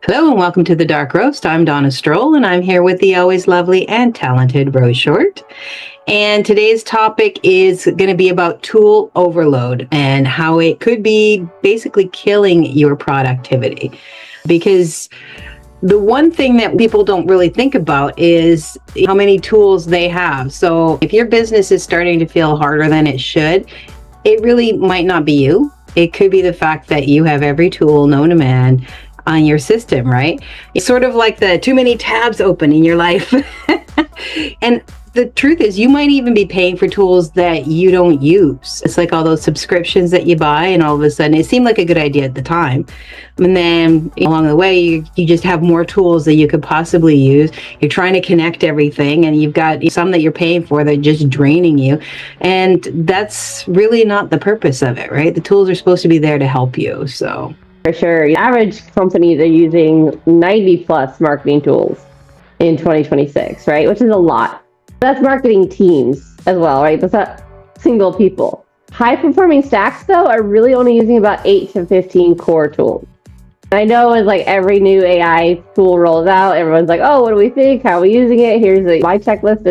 Hello and welcome to The Dark Roast. I'm Donna Stroll and I'm here with the always lovely and talented Rose Short. And today's topic is going to be about tool overload and how it could be basically killing your productivity. Because the one thing that people don't really think about is how many tools they have. So if your business is starting to feel harder than it should, it really might not be you. It could be the fact that you have every tool known to man on your system, right? It's sort of like the too many tabs open in your life. And the truth is, you might even be paying for tools that you don't use. It's like all those subscriptions that you buy, and all of a sudden it seemed like a good idea at the time. And then along the way, you just have more tools that you could possibly use. You're trying to connect everything, and you've got some that you're paying for that are just draining you. And that's really not the purpose of it, right? The tools are supposed to be there to help you, so. For sure. The average companies are using 90 plus marketing tools in 2026, right? Which is a lot. That's marketing teams as well, right? That's not single people. High performing stacks, though, are really only using about 8 to 15 core tools. And I know it's like every new AI tool rolls out, everyone's like, oh, what do we think? How are we using it? Here's my checklist,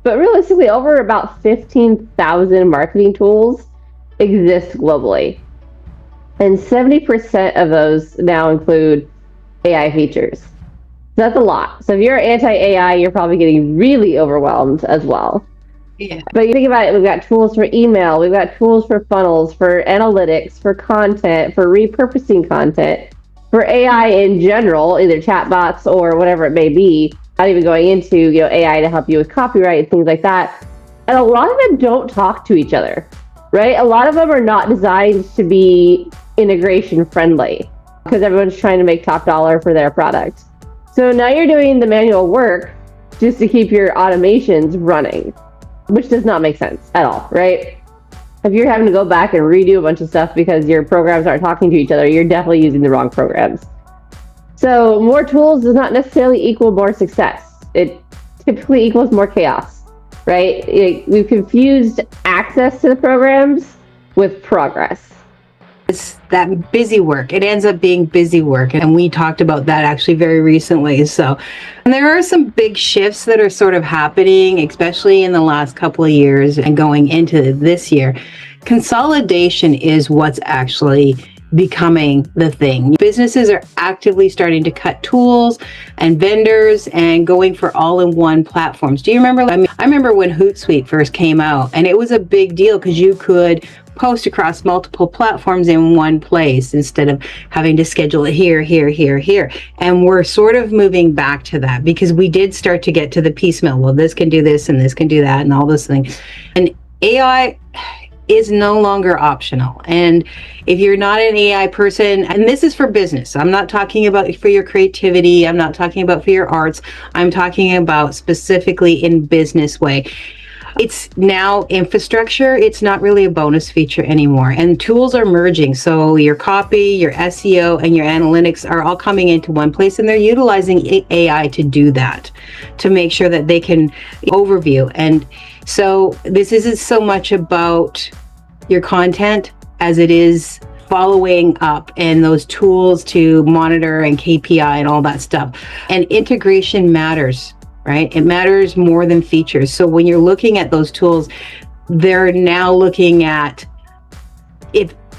But realistically, over about 15,000 marketing tools exist globally. And 70% of those now include AI features. So that's a lot. So if you're anti-AI, you're probably getting really overwhelmed as well. Yeah. But you think about it, we've got tools for email, we've got tools for funnels, for analytics, for content, for repurposing content, for AI in general, either chatbots or whatever it may be, not even going into AI to help you with copyright and things like that. And a lot of them don't talk to each other, right? A lot of them are not designed to be integration friendly because everyone's trying to make top dollar for their product. So now you're doing the manual work just to keep your automations running, which does not make sense at all, right? If you're having to go back and redo a bunch of stuff because your programs aren't talking to each other, you're definitely using the wrong programs. So more tools does not necessarily equal more success. It typically equals more chaos, right? We've confused access to the programs with progress. It's that busy work. It ends up being busy work. And we talked about that actually very recently. So, and there are some big shifts that are sort of happening, especially in the last couple of years and going into this year. Consolidation is what's actually becoming the thing. Businesses are actively starting to cut tools and vendors and going for all-in-one platforms. Do you remember? I remember when Hootsuite first came out, and it was a big deal because you could post across multiple platforms in one place instead of having to schedule it here. And we're sort of moving back to that because we did start to get to the piecemeal. Well, this can do this and this can do that and all those things. And AI is no longer optional. And if you're not an AI person, and this is for business, I'm not talking about for your creativity, I'm not talking about for your arts, I'm talking about specifically in business way. It's now infrastructure. It's not really a bonus feature anymore. And tools are merging. So your copy, your SEO, and your analytics are all coming into one place. And they're utilizing AI to do that, to make sure that they can overview. And so this isn't so much about your content as it is following up and those tools to monitor and KPI and all that stuff. And integration matters. Right? It matters more than features. So when you're looking at those tools, they're now looking at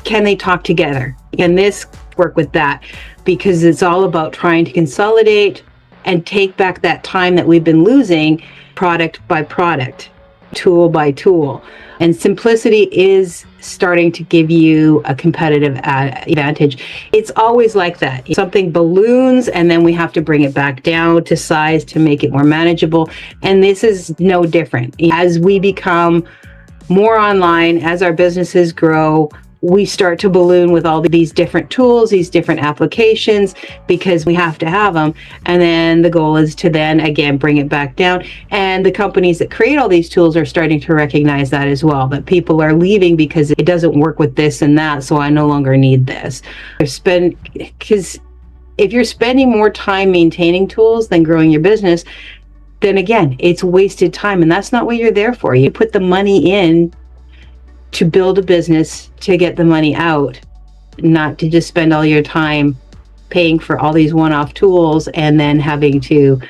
can they talk together? Can this work with that? Because it's all about trying to consolidate and take back that time that we've been losing product by product, tool by tool. And simplicity is starting to give you a competitive advantage. It's always like that. Something balloons and then we have to bring it back down to size to make it more manageable. And this is no different. As we become more online, as our businesses grow, we start to balloon with all these different tools, these different applications, because we have to have them. And then the goal is to then again bring it back down. And the companies that create all these tools are starting to recognize that as well, that people are leaving because it doesn't work with this and that, so I no longer need this. Because if you're spending more time maintaining tools than growing your business, then again, it's wasted time, and that's not what you're there for. You put the money in to build a business, to get the money out, not to just spend all your time paying for all these one-off tools and then having to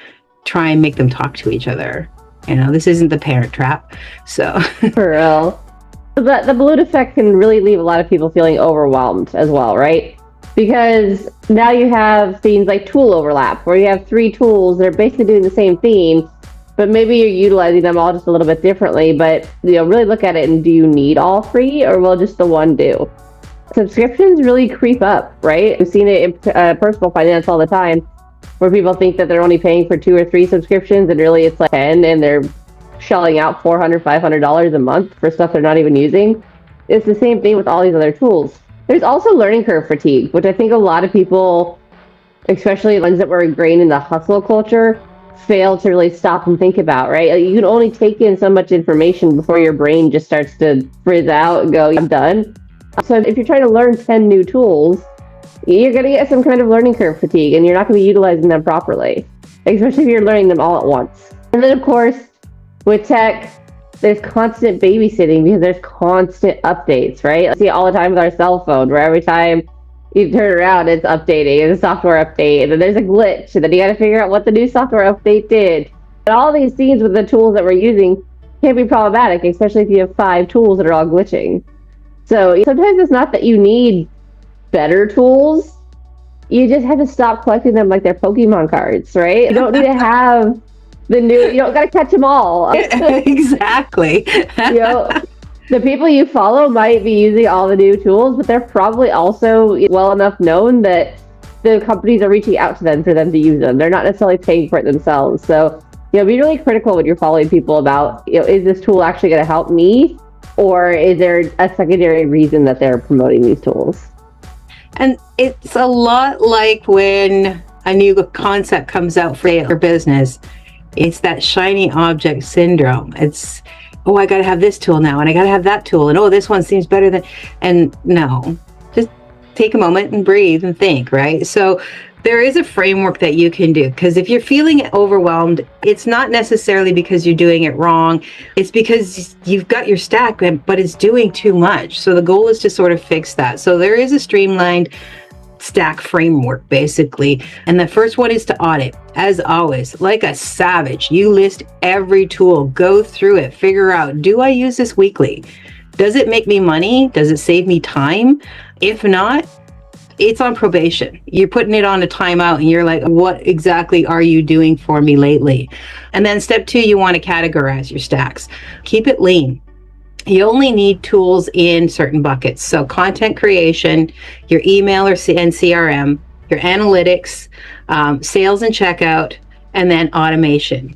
try and make them talk to each other. This isn't the parent trap. So for real. But the balloon effect can really leave a lot of people feeling overwhelmed as well, right? Because now you have things like tool overlap, where you have 3 tools that are basically doing the same thing, but maybe you're utilizing them all just a little bit differently. But really look at it and do you need all 3, or will just the one do? Subscriptions really creep up, right? We've seen it in personal finance all the time, where people think that they're only paying for 2 or 3 subscriptions, and really it's like 10, and they're shelling out $400, $500 a month for stuff they're not even using. It's the same thing with all these other tools. There's also learning curve fatigue, which I think a lot of people, especially ones that were ingrained in the hustle culture, fail to really stop and think about, right? Like, you can only take in so much information before your brain just starts to frizz out and go, I'm done. So if you're trying to learn 10 new tools, you're going to get some kind of learning curve fatigue, and you're not going to be utilizing them properly, especially if you're learning them all at once. And then, of course, with tech, there's constant babysitting because there's constant updates, right? I see it all the time with our cell phone, where every time you turn around, it's updating, it's a software update, and then there's a glitch, and then you got to figure out what the new software update did. And all these things with the tools that we're using can be problematic, especially if you have 5 tools that are all glitching. So sometimes it's not that you need better tools, you just have to stop collecting them like they're Pokemon cards, right? You don't need to have the new, you don't got to catch them all. Exactly. The people you follow might be using all the new tools, but they're probably also well enough known that the companies are reaching out to them for them to use them. They're not necessarily paying for it themselves. So, be really critical when you're following people about, is this tool actually going to help me? Or is there a secondary reason that they're promoting these tools? And it's a lot like when a new concept comes out for your business. It's that shiny object syndrome. It's, I got to have this tool now, and I got to have that tool, and this one seems better than, and no, just take a moment and breathe and think, right? So there is a framework that you can do, because if you're feeling overwhelmed, it's not necessarily because you're doing it wrong. It's because you've got your stack, but it's doing too much. So the goal is to sort of fix that. So there is a streamlined stack framework, basically. And the first one is to audit. As always, like a savage, you list every tool, go through it, figure out, do I use this weekly? Does it make me money? Does it save me time? If not, it's on probation. You're putting it on a timeout, and you're like, what exactly are you doing for me lately? And then step 2, you want to categorize your stacks. Keep it lean. You only need tools in certain buckets. So content creation, your email and CRM, your analytics, sales and checkout, and then automation.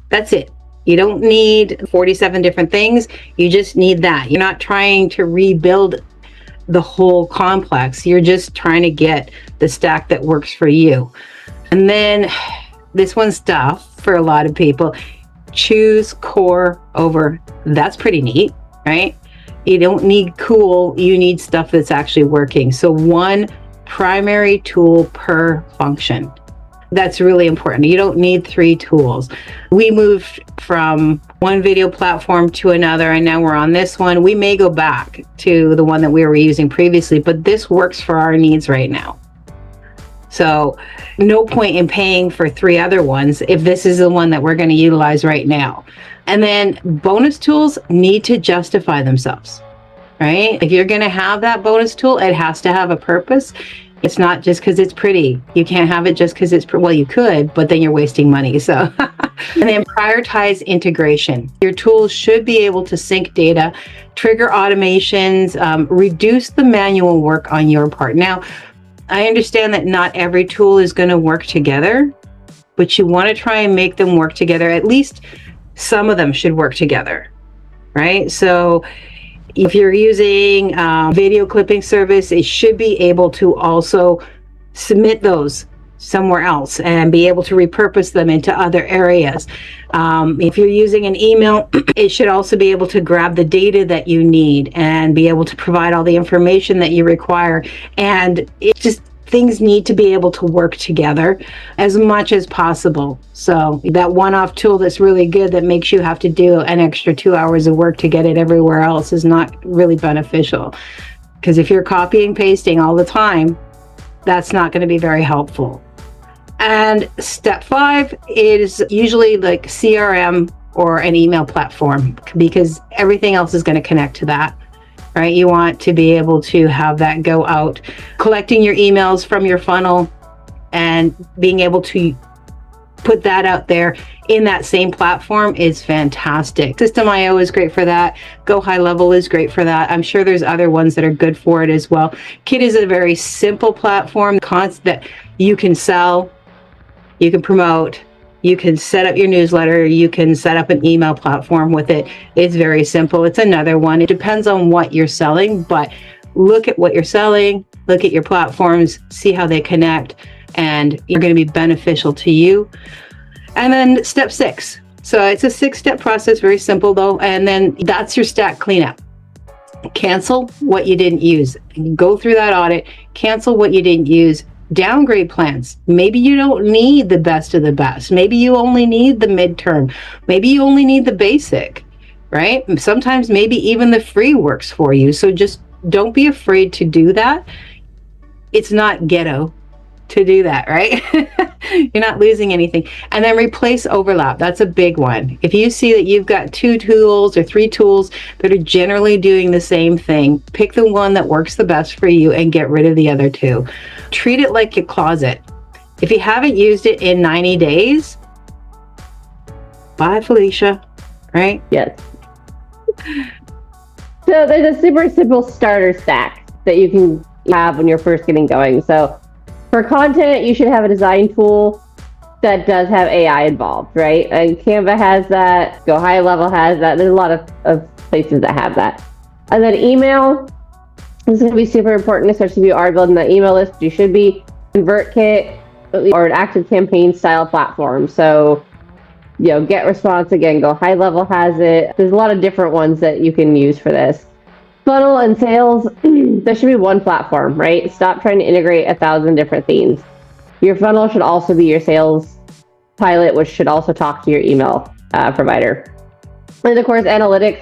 That's it. You don't need 47 different things. You just need that. You're not trying to rebuild the whole complex. You're just trying to get the stack that works for you. And then this one's tough for a lot of people. Choose core over, that's pretty neat, right? You don't need cool, you need stuff that's actually working. So one primary tool per function. That's really important. You don't need 3 tools. We moved from one video platform to another, and now we're on this one. We may go back to the one that we were using previously, but this works for our needs right now. So no point in paying for 3 other ones if this is the one that we're going to utilize right now. And then bonus tools need to justify themselves, right? If you're going to have that bonus tool, it has to have a purpose. It's not just because it's pretty. You can't have it just because it's, well, you could, but then you're wasting money. So, and then prioritize integration. Your tools should be able to sync data, trigger automations, reduce the manual work on your part. Now, I understand that not every tool is going to work together, but you want to try and make them work together. At least some of them should work together, right? So if you're using video clipping service, it should be able to also submit those somewhere else and be able to repurpose them into other areas. If you're using an email, it should also be able to grab the data that you need and be able to provide all the information that you require. And it just, things need to be able to work together as much as possible. So that one-off tool that's really good that makes you have to do an extra 2 hours of work to get it everywhere else is not really beneficial. Because if you're copying, pasting all the time, that's not going to be very helpful. And step 5 is usually like CRM or an email platform, because everything else is going to connect to that, right? You want to be able to have that go out, collecting your emails from your funnel and being able to put that out there in that same platform is fantastic. System.io is great for that. 𝐂𝐻𝐿evel is great for that. I'm sure there's other ones that are good for it as well. Kit is a very simple platform that you can sell, you can promote, you can set up your newsletter, you can set up an email platform with it. It's very simple. It's another one. It depends on what you're selling, but look at what you're selling, look at your platforms, see how they connect, and you're going to be beneficial to you. And then step 6. So it's a 6-step process, very simple though. And then that's your stack cleanup. Cancel what you didn't use. Go through that audit, cancel what you didn't use. Downgrade plans. Maybe you don't need the best of the best. Maybe you only need the midterm. Maybe you only need the basic, right? Sometimes maybe even the free works for you. So just don't be afraid to do that. It's not ghetto to do that, right? You're not losing anything. And then replace overlap. That's a big one. If you see that you've got 2 tools or 3 tools that are generally doing the same thing, pick the one that works the best for you and get rid of the other 2. Treat it like your closet. If you haven't used it in 90 days, bye, Felicia, right? Yes. So there's a super simple starter stack that you can have when you're first getting going. So for content, you should have a design tool that does have AI involved, right? And Canva has that, 𝐂𝐻𝐿evel has that. There's a lot of places that have that. And then email, this is going to be super important, especially if you are building that email list. You should be ConvertKit or an active campaign style platform. So, Get Response, again, 𝐂𝐻𝐿evel has it. There's a lot of different ones that you can use for this. Funnel and sales, there should be one platform, right? Stop trying to integrate 1,000 different themes. Your funnel should also be your sales pilot, which should also talk to your email provider. And of course, analytics.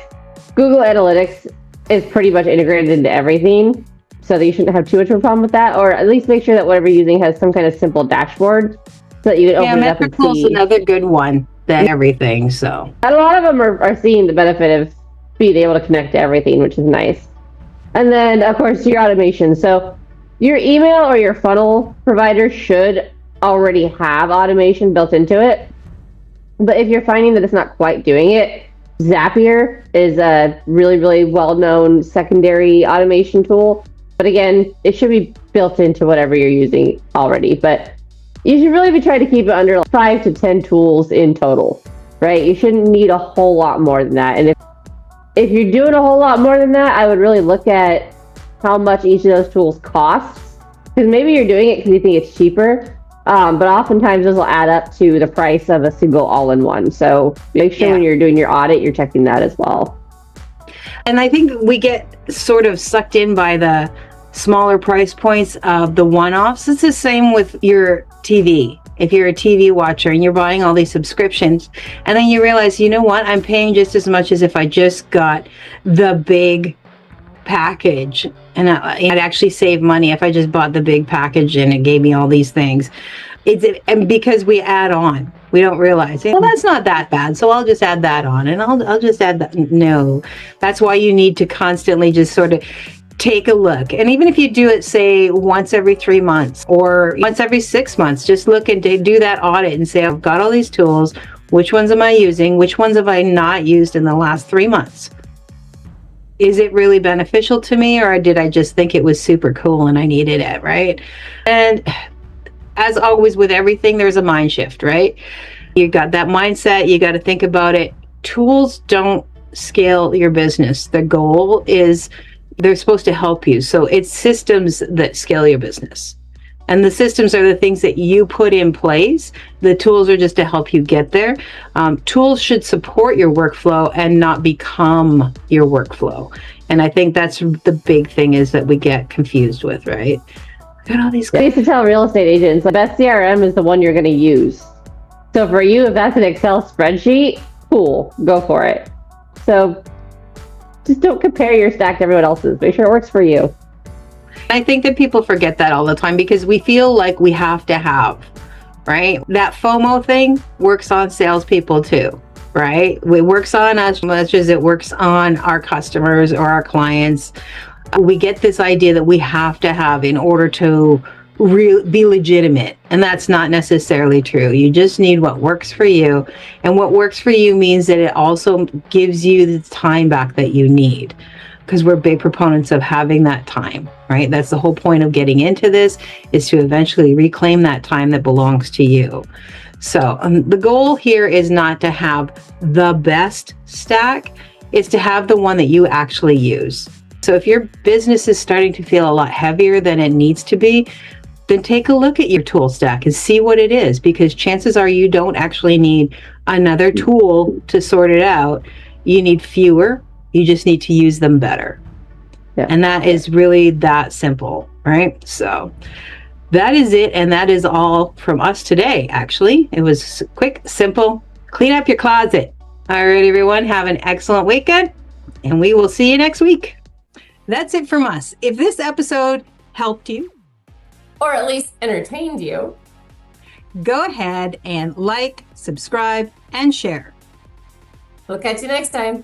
Google Analytics is pretty much integrated into everything, so that you shouldn't have too much of a problem with that, or at least make sure that whatever you're using has some kind of simple dashboard so that you can open it up and see. Metrical's another good one than everything, so. And a lot of them are seeing the benefit of being able to connect to everything, which is nice. And then, of course, your automation. So your email or your funnel provider should already have automation built into it. But if you're finding that it's not quite doing it, Zapier is a really, really well-known secondary automation tool. But again, it should be built into whatever you're using already. But you should really be trying to keep it under 5 to 10 tools in total, right? You shouldn't need a whole lot more than that. And if you're doing a whole lot more than that, I would really look at how much each of those tools costs. Because maybe you're doing it because you think it's cheaper, but oftentimes those will add up to the price of a single all-in-one. So make sure when you're doing your audit, you're checking that as well. And I think we get sort of sucked in by the smaller price points of the one-offs. It's the same with your TV. If you're a TV watcher and you're buying all these subscriptions, and then you realize, you know what, I'm paying just as much as if I just got the big package, and I'd actually save money if I just bought the big package and it gave me all these things. And because we add on, we don't realize, well, that's not that bad, so I'll just add that on, and I'll just add that. No, that's why you need to constantly just sort of take a look. And even if you do it, say, once every 3 months or once every 6 months, just look and do that audit and say, I've got all these tools. Which ones am I using? Which ones have I not used in the last 3 months? Is it really beneficial to me, or did I just think it was super cool and I needed it, right? And as always with everything, there's a mind shift, right? You got that mindset. You got to think about it. Tools don't scale your business. The goal is they're supposed to help you. So it's systems that scale your business. And the systems are the things that you put in place. The tools are just to help you get there. Tools should support your workflow and not become your workflow. And I think that's the big thing is that we get confused with, right? Got all these. I used to tell real estate agents the best CRM is the one you're going to use. So for you, if that's an Excel spreadsheet, cool, go for it. So just don't compare your stack to everyone else's. Make sure it works for you. I think that people forget that all the time because we feel like we have to have, right? That FOMO thing works on salespeople too, right? It works on us as much as it works on our customers or our clients. We get this idea that we have to have in order to be legitimate, and that's not necessarily true. You just need what works for you, and what works for you means that it also gives you the time back that you need, because we're big proponents of having that time, right? That's the whole point of getting into this, is to eventually reclaim that time that belongs to you. So the goal here is not to have the best stack, it's to have the one that you actually use. So if your business is starting to feel a lot heavier than it needs to be, then take a look at your tool stack and see what it is, because chances are you don't actually need another tool to sort it out. You need fewer, you just need to use them better. Yeah. And that is really that simple, right? So that is it, and that is all from us today, actually. It was quick, simple, clean up your closet. All right, everyone, have an excellent weekend, and we will see you next week. That's it from us. If this episode helped you, or at least entertained you, go ahead and like, subscribe, and share. We'll catch you next time.